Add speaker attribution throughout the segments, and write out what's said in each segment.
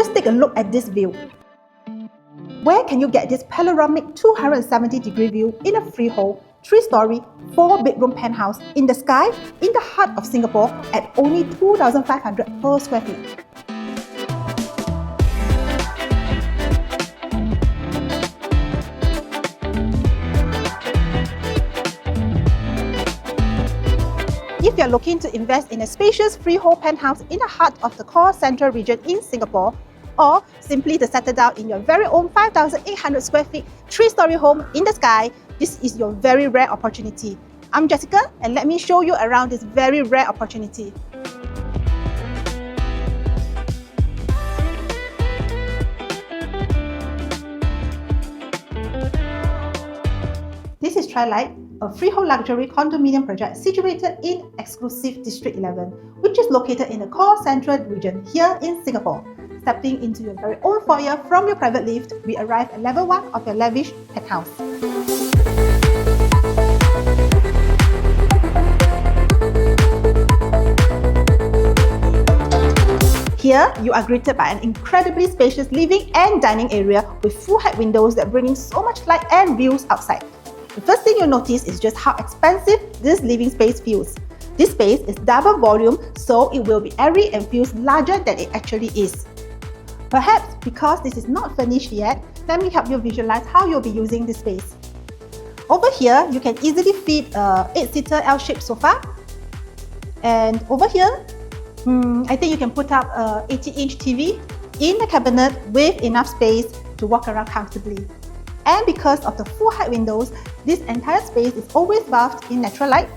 Speaker 1: Just take a look at this view. Where can you get this panoramic 270-degree view in a freehold, 3-story, 4-bedroom penthouse in the sky in the heart of Singapore at only 2,500 per square feet? If you're looking to invest in a spacious freehold penthouse in the heart of the core central region in Singapore, or simply to settle down in your very own 5,800 square feet 3-story home in the sky, this is your very rare opportunity. I'm Jessica, and let me show you around this very rare opportunity. This is Trilight, a freehold luxury condominium project situated in exclusive District 11, which is located in the core central region here in Singapore. Stepping into your very own foyer from your private lift, we arrive at level 1 of your lavish penthouse. Here, you are greeted by an incredibly spacious living and dining area with full-height windows that bring in so much light and views outside. The first thing you'll notice is just how expansive this living space feels. This space is double volume, so it will be airy and feels larger than it actually is. Perhaps because this is not furnished yet, let me help you visualize how you'll be using this space. Over here, you can easily fit a 8-seater L-shaped sofa. And over here, I think you can put up a 80-inch TV in the cabinet with enough space to walk around comfortably. And because of the full-height windows, this entire space is always bathed in natural light,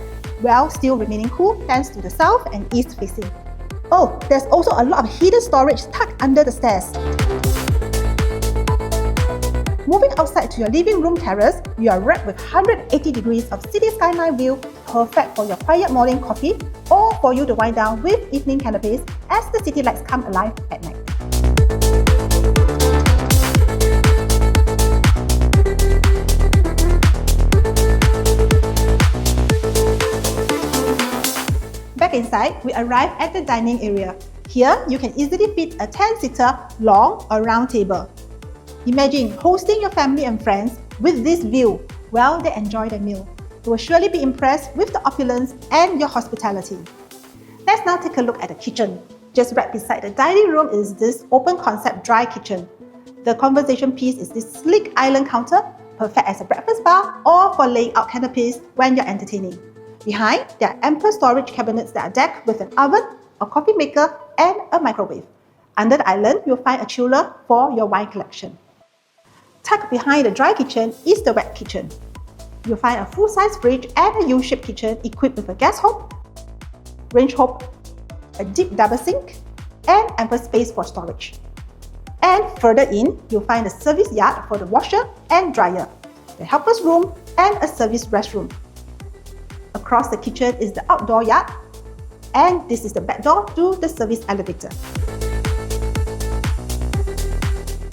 Speaker 1: while still remaining cool thanks to the south and east facing. Oh, there's also a lot of hidden storage tucked under the stairs. Moving outside to your living room terrace, you are wrapped with 180 degrees of city skyline view, perfect for your quiet morning coffee or for you to wind down with evening canapes as the city lights come alive at night. Back inside, we arrive at the dining area. Here, you can easily fit a 10-seater long or round table. Imagine hosting your family and friends with this view while they enjoy their meal. You will surely be impressed with the opulence and your hospitality. Let's now take a look at the kitchen. Just right beside the dining room is this open concept dry kitchen. The conversation piece is this sleek island counter, perfect as a breakfast bar or for laying out canapes when you're entertaining. Behind, there are ample storage cabinets that are decked with an oven, a coffee maker, and a microwave. Under the island, you'll find a chiller for your wine collection. Tucked behind the dry kitchen is the wet kitchen. You'll find a full-size fridge and a U-shaped kitchen equipped with a gas hob, range hob, a deep double sink, and ample space for storage. And further in, you'll find a service yard for the washer and dryer, the helper's room, and a service restroom. Across the kitchen is the outdoor yard, and this is the back door to the service elevator.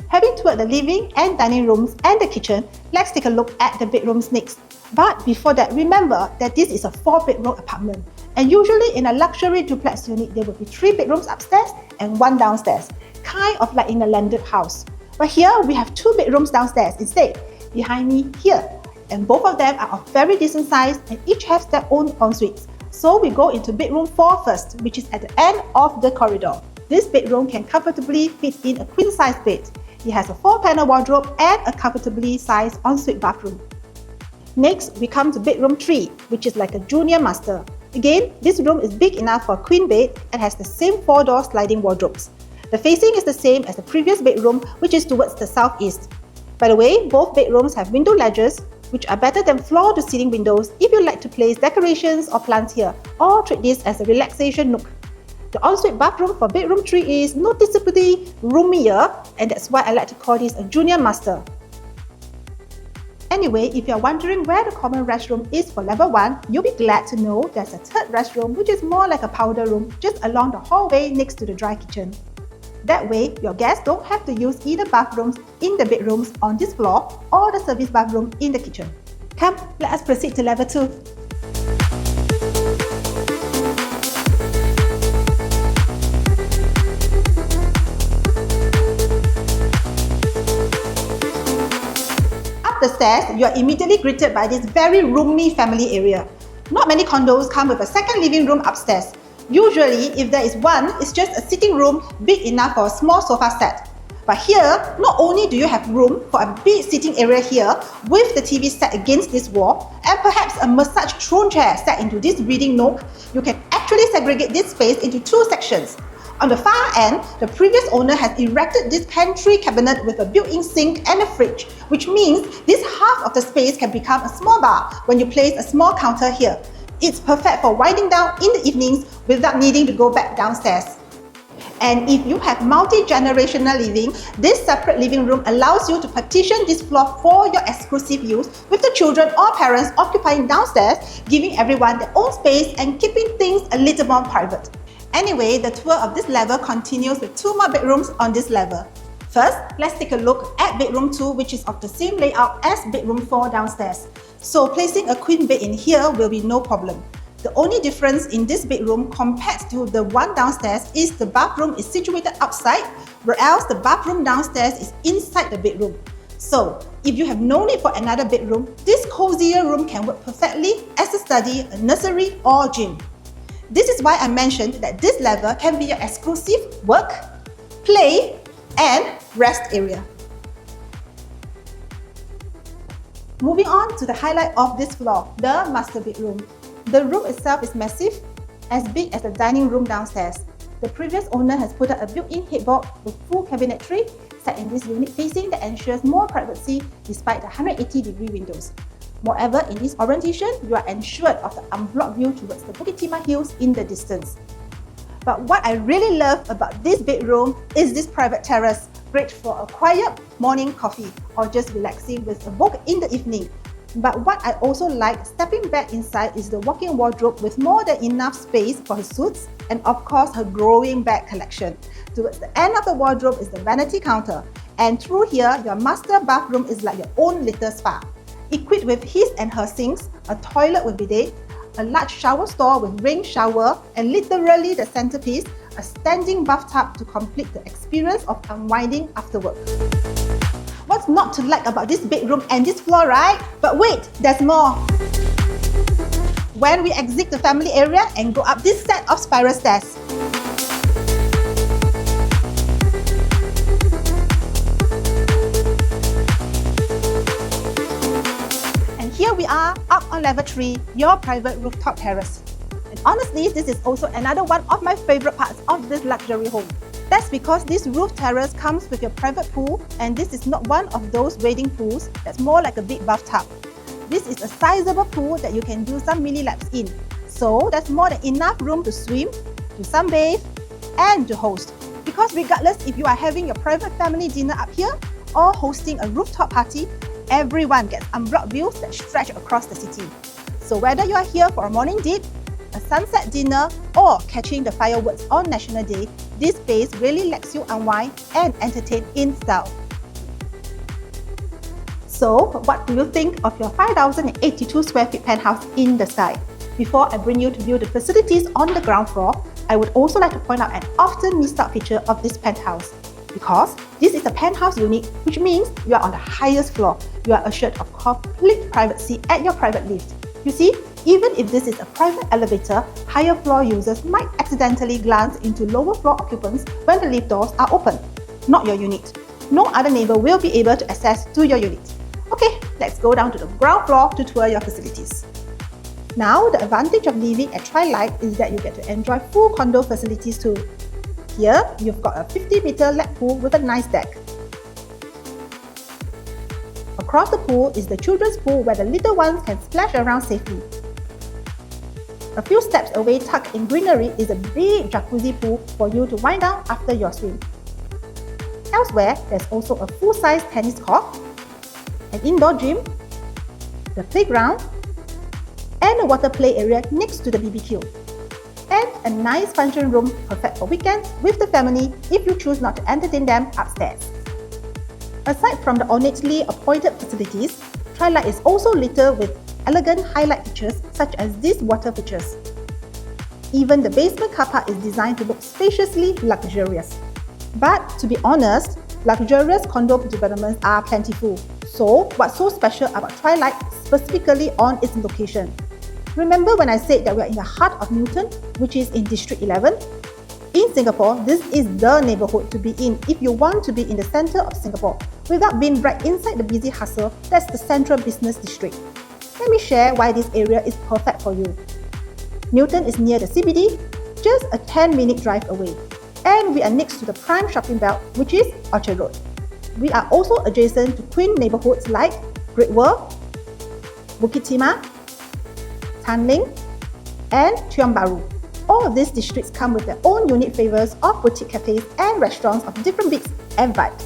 Speaker 1: Having toured the living and dining rooms and the kitchen, let's take a look at the bedrooms next. But before that, remember that this is a 4-bedroom apartment, and usually in a luxury duplex unit, there will be 3 bedrooms upstairs and 1 downstairs, kind of like in a landed house. But here we have 2 bedrooms downstairs instead, behind me here. And both of them are of very decent size and each have their own ensuites. So we go into bedroom 4 first, which is at the end of the corridor. This bedroom can comfortably fit in a queen-size bed. It has a 4-panel wardrobe and a comfortably sized ensuite bathroom. Next, we come to bedroom 3, which is like a junior master. Again, this room is big enough for a queen bed and has the same 4-door sliding wardrobes. The facing is the same as the previous bedroom, which is towards the southeast. By the way, both bedrooms have window ledges, which are better than floor-to-ceiling windows if you like to place decorations or plants here, or treat this as a relaxation nook. The ensuite bathroom for bedroom 3 is noticeably roomier, and that's why I like to call this a junior master. Anyway, if you're wondering where the common restroom is for level 1, you'll be glad to know there's a third restroom which is more like a powder room just along the hallway next to the dry kitchen. That way, your guests don't have to use either bathrooms in the bedrooms on this floor or the service bathroom in the kitchen. Come, let us proceed to level 2. the stairs, you are immediately greeted by this very roomy family area. Not many condos come with a second living room upstairs. Usually, if there is one, it's just a sitting room big enough for a small sofa set. But here, not only do you have room for a big sitting area here with the TV set against this wall and perhaps a massage throne chair set into this reading nook, you can actually segregate this space into two sections. On the far end, the previous owner has erected this pantry cabinet with a built-in sink and a fridge, which means this half of the space can become a small bar when you place a small counter here. It's perfect for winding down in the evenings without needing to go back downstairs. And if you have multi-generational living, this separate living room allows you to partition this floor for your exclusive use, with the children or parents occupying downstairs, giving everyone their own space and keeping things a little more private. Anyway, the tour of this level continues with two more bedrooms on this level. First, let's take a look at bedroom 2, which is of the same layout as bedroom 4 downstairs. So placing a queen bed in here will be no problem. The only difference in this bedroom compared to the one downstairs is the bathroom is situated outside, whereas the bathroom downstairs is inside the bedroom. So, if you have no need for another bedroom, this cozier room can work perfectly as a study, a nursery or gym. This is why I mentioned that this level can be your exclusive work, play and rest area. Moving on to the highlight of this floor, the master bedroom. The room itself is massive, as big as the dining room downstairs. The previous owner has put up a built-in headboard with full cabinetry set in this unit facing that ensures more privacy despite the 180-degree windows. Moreover, in this orientation, you are ensured of the unblocked view towards the Bukit Timah hills in the distance. But what I really love about this bedroom is this private terrace, great for a quiet morning coffee or just relaxing with a book in the evening. But what I also like stepping back inside is the walk-in wardrobe with more than enough space for her suits and of course her growing bag collection. Towards the end of the wardrobe is the vanity counter, and through here your master bathroom is like your own little spa. Equipped with his and her sinks, a toilet with bidet, a large shower stall with rain shower, and literally the centerpiece, a standing bathtub to complete the experience of unwinding after work. What's not to like about this bedroom and this floor, right? But wait, there's more! When we exit the family area and go up this set of spiral stairs. And here we are, up on level 3, your private rooftop terrace. And honestly, this is also another one of my favorite parts of this luxury home. That's because this roof terrace comes with your private pool, and this is not one of those wading pools that's more like a big bathtub. This is a sizable pool that you can do some mini laps in. So there's more than enough room to swim, to sunbathe and to host. Because regardless if you are having your private family dinner up here or hosting a rooftop party, everyone gets unblocked views that stretch across the city. So whether you are here for a morning dip, a sunset dinner or catching the fireworks on National Day, this space really lets you unwind and entertain in style. So, what do you think of your 5,082 square feet penthouse in the sky? Before I bring you to view the facilities on the ground floor, I would also like to point out an often missed out feature of this penthouse. Because this is a penthouse unit, which means you are on the highest floor. You are assured of complete privacy at your private lift. You see, even if this is a private elevator, higher floor users might accidentally glance into lower floor occupants when the lift doors are open. Not your unit. No other neighbor will be able to access to your unit. Okay, let's go down to the ground floor to tour your facilities. Now, the advantage of living at Trilight is that you get to enjoy full condo facilities too. Here, you've got a 50-meter lap pool with a nice deck. Across the pool is the children's pool where the little ones can splash around safely. A few steps away, tucked in greenery, is a big jacuzzi pool for you to wind down after your swim. Elsewhere, there's also a full-size tennis court, an indoor gym, the playground, and a water play area next to the BBQ. And a nice function room perfect for weekends with the family if you choose not to entertain them upstairs. Aside from the ornately appointed facilities, Trilight is also littered with elegant highlight features such as these water features. Even the basement car park is designed to look spaciously luxurious. But to be honest, luxurious condo developments are plentiful, So, what's so special about Trilight, specifically on its location? Remember when I said that we are in the heart of Newton, which is in District 11? In Singapore, this is the neighbourhood to be in if you want to be in the centre of Singapore without being right inside the busy hustle that's the Central Business District. Let me share why this area is perfect for you. Newton is near the CBD, just a 10-minute drive away, and we are next to the prime shopping belt, which is Orchard Road. We are also adjacent to twin neighbourhoods like Great World, Bukit Timah, Tanglin, and Tiong Bahru. All of these districts come with their own unique flavours of boutique cafes and restaurants of different beats and vibes.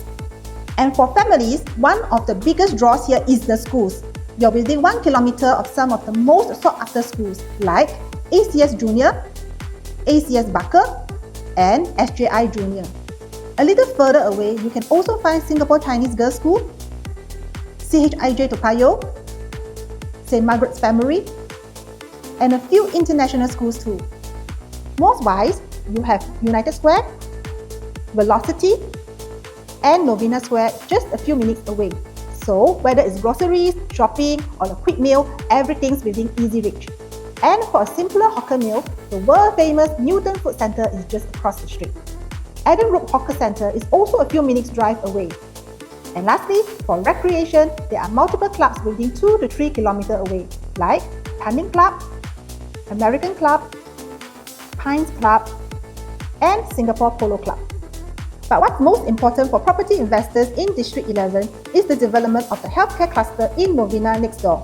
Speaker 1: And for families, one of the biggest draws here is the schools. You're within 1 kilometre of some of the most sought-after schools like ACS Junior, ACS Barker and SJI Junior. A little further away, you can also find Singapore Chinese Girls' School, CHIJ Toa Payoh, St. Margaret's Primary, and a few international schools too. Most-wise, you have United Square, Velocity, and Novena Square just a few minutes away. So, whether it's groceries, shopping, or a quick meal, everything's within easy reach. And for a simpler hawker meal, the world-famous Newton Food Centre is just across the street. Adam Road Hawker Centre is also a few minutes drive away. And lastly, for recreation, there are multiple clubs within 2 to 3 km away, like Tanglin Club, American Club, Pines Club, and Singapore Polo Club. But what's most important for property investors in District 11 is the development of the healthcare cluster in Novena next door.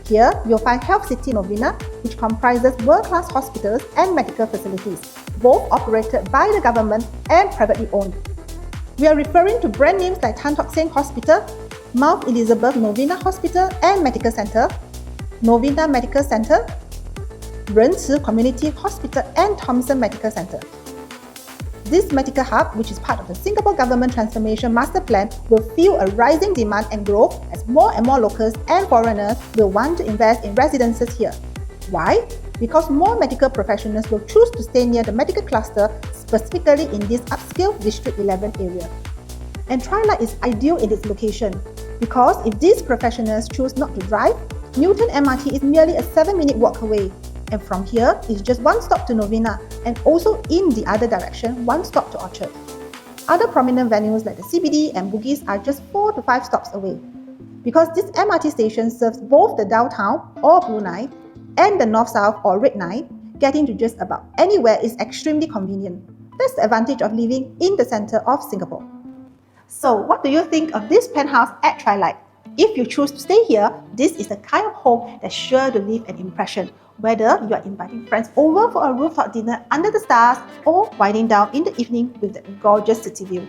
Speaker 1: Here, you'll find HealthCity Novena, which comprises world-class hospitals and medical facilities, both operated by the government and privately owned. We are referring to brand names like Tan Tock Seng Hospital, Mount Elizabeth Novena Hospital and Medical Centre, Novena Medical Centre, Renci Community Hospital and Thomson Medical Centre. This medical hub, which is part of the Singapore Government Transformation Master Plan, will fuel a rising demand and growth as more and more locals and foreigners will want to invest in residences here. Why? Because more medical professionals will choose to stay near the medical cluster, specifically in this upscale District 11 area. And Trilight is ideal in its location, because if these professionals choose not to drive, Newton MRT is merely a 7-minute walk away. And from here, it's just 1 stop to Novena, and also in the other direction, 1 stop to Orchard. Other prominent venues like the CBD and Bugis are just 4 to 5 stops away. Because this MRT station serves both the downtown or Blue 9 and the north-south or Red 9, getting to just about anywhere is extremely convenient. That's the advantage of living in the centre of Singapore. So, what do you think of this penthouse at Trilight? If you choose to stay here, this is the kind of home that's sure to leave an impression, whether you are inviting friends over for a rooftop dinner under the stars or winding down in the evening with the gorgeous city view.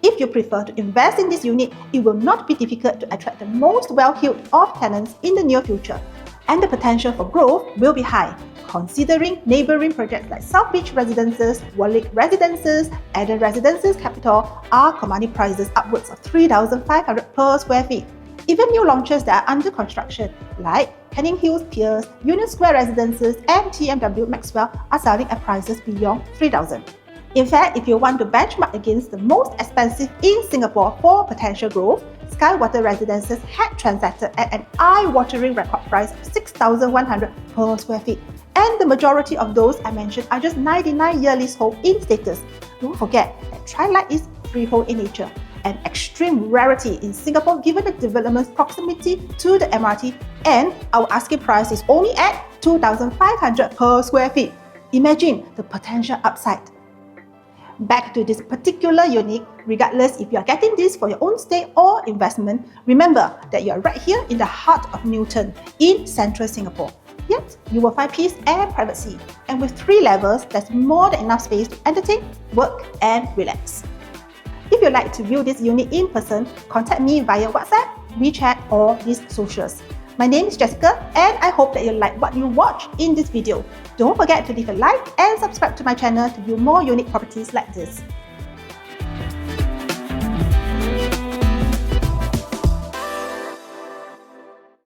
Speaker 1: If you prefer to invest in this unit, it will not be difficult to attract the most well-heeled of tenants in the near future, and the potential for growth will be high, considering neighbouring projects like South Beach Residences, Warwick Residences, Eden Residences Capital are commanding prices upwards of 3,500 per square feet. Even new launches that are under construction, like Canning Hills Piers, Union Square Residences, and TMW Maxwell are selling at prices beyond 3,000. In fact, if you want to benchmark against the most expensive in Singapore for potential growth, Skywater Residences had transacted at an eye-watering record price of 6,100 per square feet. And the majority of those I mentioned are just 99-year leasehold in status. Don't forget that Trilight is freehold in nature, an extreme rarity in Singapore given the development's proximity to the MRT, and our asking price is only at 2,500 per square feet. Imagine the potential upside. Back to this particular unit, regardless if you are getting this for your own stay or investment, remember that you are right here in the heart of Newton, in central Singapore. Yet, you will find peace and privacy, and with 3 levels, there's more than enough space to entertain, work, and relax. If you'd like to view this unit in person, contact me via WhatsApp, WeChat, or these socials. My name is Jessica, and I hope that you like what you watch in this video. Don't forget to leave a like and subscribe to my channel to view more unique properties like this.